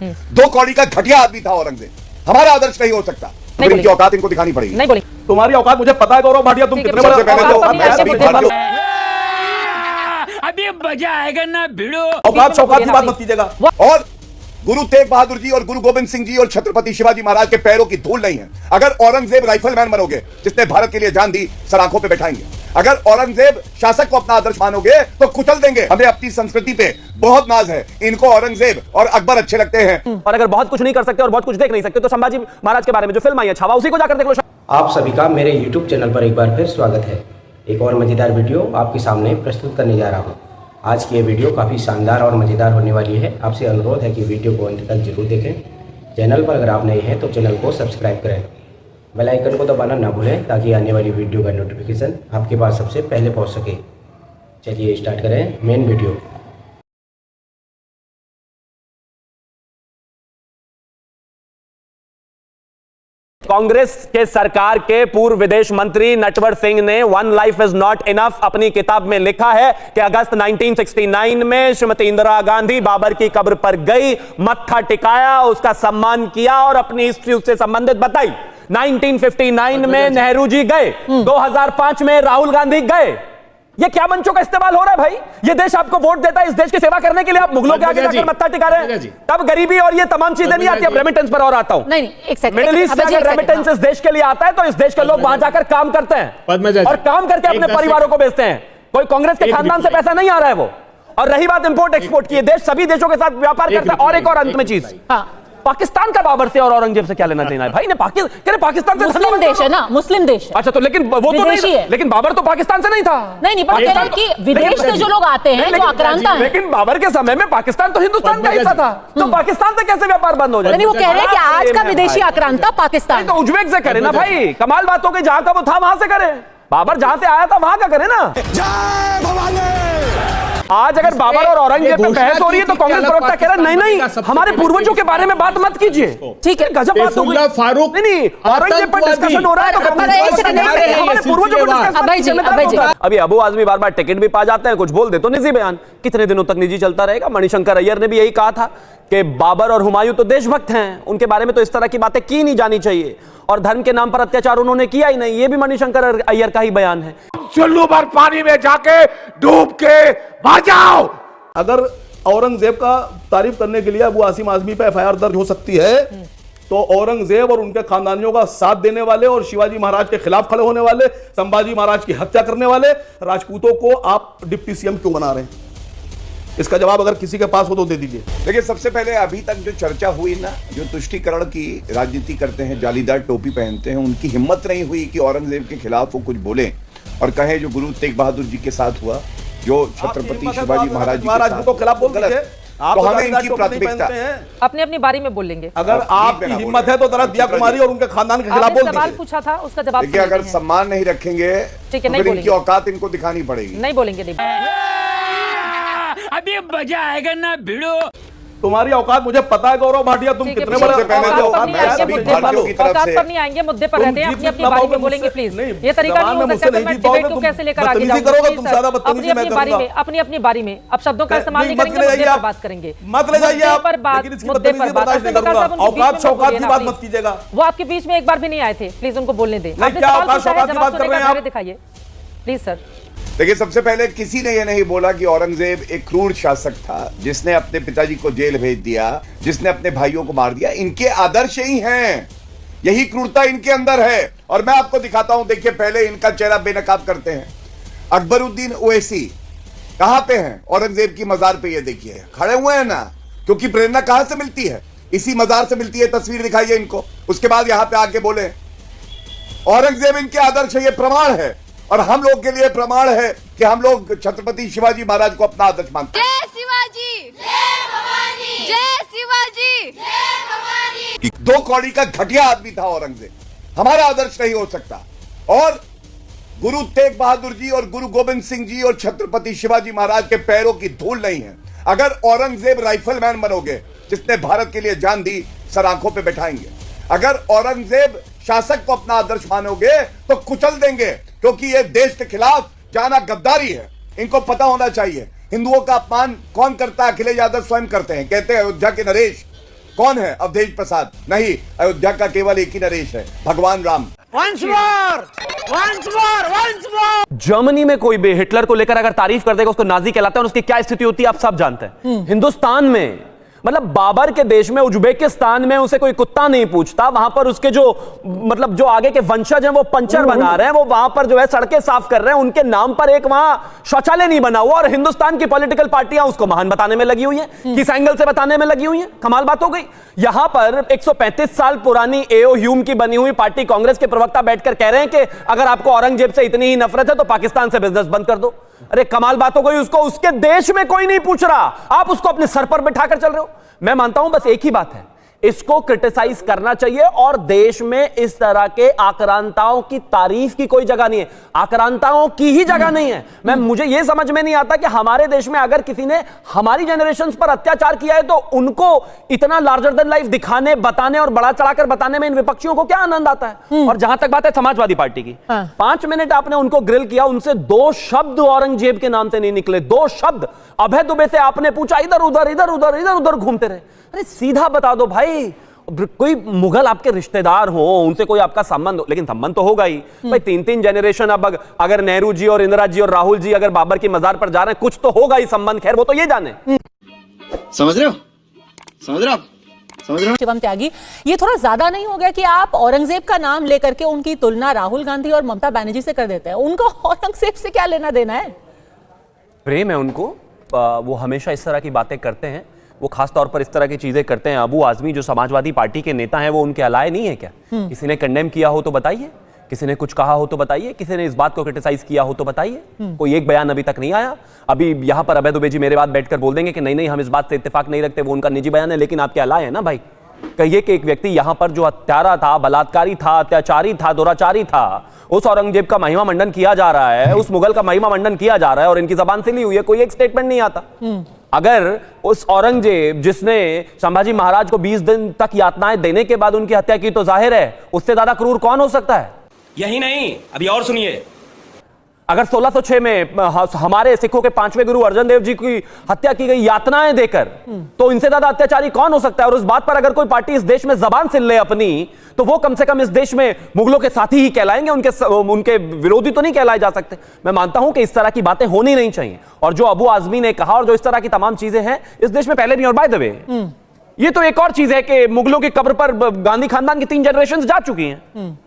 दो कौड़ी का घटिया आदमी था औरंगजेब। हमारा आदर्श नहीं हो सकता। इनकी औकात इनको दिखानी पड़ेगी। नहीं बोली तुम्हारी औकात मुझे पता है गौरव भाटिया, तुम कितने बड़े अभी मजा आएगा ना भिड़ो। औकात शौकात की बात मत कीजिएगा। और गुरु तेग बहादुर जी और गुरु गोविंद सिंह जी और छत्रपति शिवाजी महाराज के पैरों की धूल नहीं है। अगर औरंगजेब राइफलमैन बनोगे जिसने भारत के लिए जान दी, सर आंखों पे बैठाएंगे। अगर औरंगजेब शासक को अपना आदर्श मानोगे तो कुचल देंगे। हमें अपनी संस्कृति पे बहुत नाज है। इनको औरंगजेब और अकबर अच्छे लगते हैं। और अगर बहुत कुछ नहीं कर सकते और बहुत कुछ देख नहीं सकते तो संभाजी महाराज के बारे में जो फिल्म आई है छावा, उसी को जाकर देख लो। आप सभी का मेरे YouTube चैनल पर एक बार फिर स्वागत है। एक और मज़ेदार वीडियो आपके सामने प्रस्तुत करने जा रहा हूँ। आज की ये वीडियो काफ़ी शानदार और मज़ेदार होने वाली है। आपसे अनुरोध है कि वीडियो को अंत तक जरूर देखें। चैनल पर अगर आप नए हैं तो चैनल को सब्सक्राइब करें, बेल आइकन को दबाना ना भूलें ताकि आने वाली वीडियो का नोटिफिकेशन आपके पास सबसे पहले पहुँच सके। चलिए स्टार्ट करें मेन वीडियो। कांग्रेस के सरकार के पूर्व विदेश मंत्री नटवर सिंह ने one life is not enough अपनी किताब में लिखा है कि अगस्त 1969 में श्रीमती इंदिरा गांधी बाबर की कब्र पर गई, मत्था टिकाया, उसका सम्मान किया और अपनी हिस्ट्री उससे संबंधित बताई। 1959 में नेहरू जी गए, 2005 में राहुल गांधी गए। ये क्या मंचों का इस्तेमाल हो रहा है भाई? ये देश आपको वोट देता है इस देश की सेवा करने के लिए, आप मुगलों के आगे जाकर मत्था टिका रहे हैं। तब गरीबी और ये तमाम चीजें नहीं आती। अब रेमिटेंस पर और आता हूं। नहीं एक सेकंड, मिडिल ईस्ट से रेमिटेंस इस देश के लिए आता है तो इस देश के लोग वहां जाकर काम करते हैं और काम करके अपने परिवारों को बेचते हैं। कोई कांग्रेस के खानदान से पैसा नहीं आ रहा है वो। और रही बात इंपोर्ट एक्सपोर्ट की, देश सभी देशों के साथ व्यापार करता है। और एक और अंत में चीज, पाकिस्तान का बाबर से और औरंगजेब से क्या लेना देना है भाई? ने पाकिस्तान से मुस्लिम देश है ना, मुस्लिम देश है। अच्छा तो लेकिन वो तो नहीं है। लेकिन बाबर तो पाकिस्तान से नहीं था। नहीं पर कह रहे हैं कि विदेश से जो लोग आते हैं जो आक्रांता है। लेकिन बाबर के समय में पाकिस्तान तो हिंदुस्तान का हिस्सा था, तो पाकिस्तान से कैसे व्यापार बंद हो जाए? नहीं, वो कह रहे हैं कि आज का विदेशी आक्रांता पाकिस्तान। तो उज्बेक से करे ना भाई, कमाल बात हो गई। जहां का वो था वहां से करे। बाबर जहां से आया था वहां का करे ना। जय भवानी। आज अगर बाबर और औरंगजेब पे बहस हो रही है तो कांग्रेस प्रवक्ता कह रहा है नहीं हमारे पूर्वजों के बारे में बात मत कीजिए। ठीक है, गजब बात हो गई। फारूक नहीं औरंगजेब पर डिस्कशन हो रहा है तो हमारे पूर्वजों को डिस्कस। अभी अबू आजमी बार बार टिकट भी पा जाते हैं, कुछ बोल दे तो निजी बयान। कितने दिनों तक निजी चलता रहेगा? मणिशंकर अय्यर ने भी यही कहा था कि बाबर और हुमायूं तो देशभक्त हैं, उनके बारे में तो इस तरह की बातें की नहीं जानी चाहिए और धर्म के नाम पर अत्याचार उन्होंने किया ही नहीं। ये भी मणिशंकर अय्यर का ही बयान है। चुल्लू भर पानी में जाके डूब के मर जाओ। अगर औरंगजेब का तारीफ करने के लिए अबू आसिम आजमी पे एफआईआर दर्ज हो सकती है तो औरंगजेब और उनके खानदानियों का साथ देने वाले और शिवाजी महाराज के खिलाफ खड़े होने वाले, संभाजी महाराज की हत्या करने वाले राजपूतों को आप डिप्टी सीएम क्यों बना रहे हैं? इसका जवाब अगर किसी के पास हो तो दे दीजिए। देखिए, सबसे पहले अभी तक जो चर्चा हुई ना, जो तुष्टीकरण की राजनीति करते हैं, जालीदार टोपी पहनते हैं, उनकी हिम्मत नहीं हुई कि औरंगजेब के खिलाफ वो कुछ बोले और कहे जो गुरु तेग बहादुर जी के साथ हुआ, जो छत्रपति शिवाजी महाराज जी के खिलाफ बोल गलत। तो हमें इनकी प्राथमिकता अपनी अपनी बारी में बोलेंगे। अगर आपकी हिम्मत है तो जरा दिया कुमारी और उनके खानदान के खिलाफ बोल दीजिए। सवाल पूछा था उसका जवाब। देखिए, अगर सम्मान नहीं रखेंगे तो इनकी औकात इनको दिखानी पड़ेगी। नहीं बोलेंगे, नहीं। अभी मजा आएगा ना भिड़ो। तुम्हारी औकात मुझे पता है गौरव भाटिया, तुम कितने बड़े औकात पर नहीं आएंगे, मुद्दे पर रहते हैं। अपनी अपनी बारी में बोलेंगे प्लीज। ये तरीका नहीं हो सकता। मैं डिबेट को कैसे लेकर आगे जाऊंगा? अपनी अपनी बारी में, अपनी अपनी बारी में अब शब्दों का इस्तेमाल नहीं करेंगे, मुद्दे पर बात करेंगे। मत ले जाइए आप, मुद्दे पर बात। औकात शौकात की बात मत कीजिएगा। वो आपके बीच में एक बार भी नहीं आए थे, प्लीज उनको बोलने दें। दिखाइए प्लीज सर। देखिए, सबसे पहले किसी ने यह नहीं बोला कि औरंगजेब एक क्रूर शासक था जिसने अपने पिताजी को जेल भेज दिया, जिसने अपने भाइयों को मार दिया। इनके आदर्श ही हैं, यही क्रूरता इनके अंदर है। और मैं आपको दिखाता हूं। देखिए, पहले इनका चेहरा बेनकाब करते हैं। अकबरुद्दीन ओवैसी कहां पे हैं? औरंगजेब की मजार पे ये देखिए खड़े हुए हैं ना। क्योंकि प्रेरणा कहां से मिलती है? इसी मजार से मिलती है। तस्वीर दिखाइए इनको। उसके बाद यहां पे आके बोले औरंगजेब इनके आदर्श है। ये प्रमाण है और हम लोग के लिए प्रमाण है कि हम लोग छत्रपति शिवाजी महाराज को अपना आदर्श मानते हैं। जय शिवाजी, जय भवानी, जय शिवाजी, जय भवानी। दो कौड़ी का घटिया आदमी था औरंगजेब। हमारा आदर्श नहीं हो सकता। और गुरु तेग बहादुर जी और गुरु गोविंद सिंह जी और छत्रपति शिवाजी महाराज के पैरों की धूल नहीं है। अगर औरंगजेब राइफलमैन बनोगे जिसने भारत के लिए जान दी, सर आंखों पे बैठाएंगे। अगर औरंगजेब शासक को अपना आदर्श मानोगे तो कुचल देंगे, क्योंकि ये देश के खिलाफ जाना गद्दारी है। इनको पता होना चाहिए। हिंदुओं का अपमान कौन करता है? अखिलेश यादव स्वयं करते हैं। कहते हैं अयोध्या के नरेश कौन है? अवधेश प्रसाद? नहीं, अयोध्या का केवल एक ही नरेश है, भगवान राम। जर्मनी में कोई भी हिटलर को लेकर अगर तारीफ कर देगा उसको नाजी कहलाता है, और उसकी क्या स्थिति होती है आप सब जानते हैं। हिंदुस्तान में मतलब बाबर के देश में, उज्बेकिस्तान में उसे कोई कुत्ता नहीं पूछता, वहां पर उसके जो मतलब जो आगे के वंशज हैं वो पंचर बना रहे हैं, वो वहां पर जो है सड़कें साफ कर रहे हैं, उनके नाम पर एक वहां शौचालय नहीं बना हुआ, और हिंदुस्तान की पॉलिटिकल पार्टियां उसको महान बताने में लगी हुई हैं, किस एंगल से बताने में लगी हुई हैं। कमाल बात हो गई। यहां पर 135 साल पुरानी एओ ह्यूम की बनी हुई पार्टी कांग्रेस के प्रवक्ता बैठकर कह रहे हैं कि अगर आपको औरंगजेब से इतनी ही नफरत है तो पाकिस्तान से बिजनेस बंद कर दो। अरे कमाल बात हो गई। उसको उसके देश में कोई नहीं पूछ रहा, आप उसको अपने सर पर बिठाकर चल रहे हो। मैं मानता हूं बस एक ही बात है, इसको क्रिटिसाइज करना चाहिए, और देश में इस तरह के आक्रांताओं की तारीफ की कोई जगह नहीं है, आक्रांताओं की ही जगह नहीं है। मुझे यह समझ में नहीं आता कि हमारे देश में अगर किसी ने हमारी जनरेशन पर अत्याचार किया है तो उनको इतना लार्जर देन लाइफ दिखाने, बताने और बड़ा चढ़ाकर बताने में इन विपक्षियों को क्या आनंद आता है। और जहां तक बात है समाजवादी पार्टी की, 5 मिनट आपने उनको ग्रिल किया, उनसे 2 शब्द औरंगजेब के नाम से नहीं निकले, 2 शब्द। अभय दुबे से आपने पूछा, इधर उधर इधर उधर इधर उधर घूमते रहे। अरे सीधा बता दो भाई, कोई मुगल आपके रिश्तेदार हो, उनसे कोई आपका संबंध हो, लेकिन संबंध तो होगा ही भाई। 3-3 जनरेशन, अब अगर नेहरू जी और इंदिरा जी और राहुल जी अगर बाबर की मजार पर जा रहे हैं, कुछ तो होगा ही संबंध। खैर वो तो ये जाने। समझ रहे हो? समझ रहे हो? शिवम त्यागी, ये थोड़ा ज्यादा नहीं हो गया कि आप औरंगजेब का नाम लेकर के उनकी तुलना राहुल गांधी और ममता बनर्जी से कर देते हैं? उनको औरंगजेब से क्या लेना देना है? प्रेम है उनको, वो हमेशा इस तरह की बातें करते हैं, वो खास तौर पर इस तरह की चीजें करते हैं। अबू आजमी जो समाजवादी पार्टी के नेता हैं वो उनके अलाए नहीं है क्या? किसी ने कंडेम किया हो तो बताइए, किसी ने कुछ कहा हो तो बताइए, किसी ने इस बात को क्रिटिसाइज किया हो तो बताइए। कोई एक बयान अभी तक नहीं आया। अभी यहां पर अभय दुबे जी मेरे बाद बैठकर बोल देंगे कि नहीं हम इस बात से इत्तेफाक नहीं रखते, वो उनका निजी बयान है, लेकिन आपके अलाए है ना भाई। कहिए कि एक व्यक्ति यहां पर जो हत्यारा था, बलात्कारी था, अत्याचारी था, दुराचारी था, उस औरंगजेब का महिमा मंडन किया जा रहा है, उस मुगल का महिमा मंडन किया जा रहा है, और इनकी जबान से ली हुई है, कोई एक स्टेटमेंट नहीं आता। अगर उस औरंगजेब जिसने संभाजी महाराज को 20 दिन तक यातनाएं देने के बाद उनकी हत्या की, तो जाहिर है उससे ज्यादा क्रूर कौन हो सकता है? यही नहीं, अभी और सुनिए। अगर 1606 में हमारे सिखों के 5वें गुरु अर्जन देव जी की हत्या की गई यातनाएं देकर, तो इनसे ज्यादा अत्याचारी कौन हो सकता है? और उस बात पर अगर कोई पार्टी इस देश में जबान सिल ले अपनी, तो वो कम से कम इस देश में मुगलों के साथी ही कहलाएंगे, उनके विरोधी तो नहीं कहलाए जा सकते। मैं मानता हूं कि इस तरह की बातें होनी नहीं चाहिए, और जो अबू आजमी ने कहा और जो इस तरह की तमाम चीजें हैं इस देश में पहले भी। और बाय द वे, ये तो एक और चीज है कि मुगलों की कब्र पर गांधी खानदान की 3 जनरेशन जा चुकी हैं,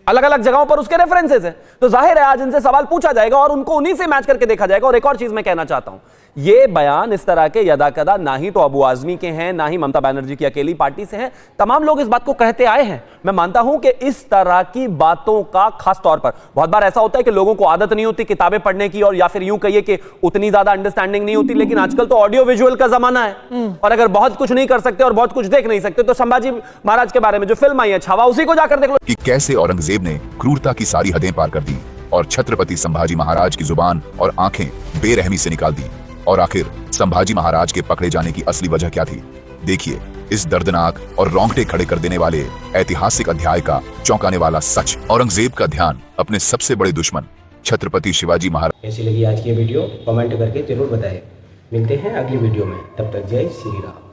अलग अलग जगहों पर उसके रेफरेंसेस हैं, तो जाहिर है आज इनसे सवाल पूछा जाएगा और उनको उन्हीं से मैच करके देखा जाएगा। और एक और चीज मैं कहना चाहता हूं, ये बयान इस तरह के यदाकदा ना ही तो अबू आजमी के हैं, ना ही ममता बनर्जी की अकेली पार्टी से हैं, तमाम लोग इस बात को कहते आए हैं। मैं मानता हूं कि इस तरह की बातों का खास तौर पर बहुत बार ऐसा होता है कि लोगों को आदत नहीं होती किताबें पढ़ने की, और या फिर यूं कहिए कि उतनी ज्यादा अंडरस्टैंडिंग नहीं होती, लेकिन आजकल तो ऑडियो विजुअल का जमाना है, और अगर बहुत कुछ नहीं कर सकते और बहुत कुछ देख नहीं सकते, तो संभाजी महाराज के बारे में जो फिल्म आई है छावा, उसी को जाकर देख लो कि कैसे औरंगजेब ने क्रूरता की सारी हदें पार कर दी और छत्रपति संभाजी महाराज की जुबान और आंखें बेरहमी से निकाल दी, और आखिर संभाजी महाराज के पकड़े जाने की असली वजह क्या थी। देखिए इस दर्दनाक और रोंगटे खड़े कर देने वाले ऐतिहासिक अध्याय का चौंकाने वाला सच। औरंगजेब का ध्यान अपने सबसे बड़े दुश्मन छत्रपति शिवाजी महाराज। कैसी लगी आज की वीडियो कमेंट करके जरूर बताएं। मिलते हैं अगली वीडियो में, तब तक जय श्री राम।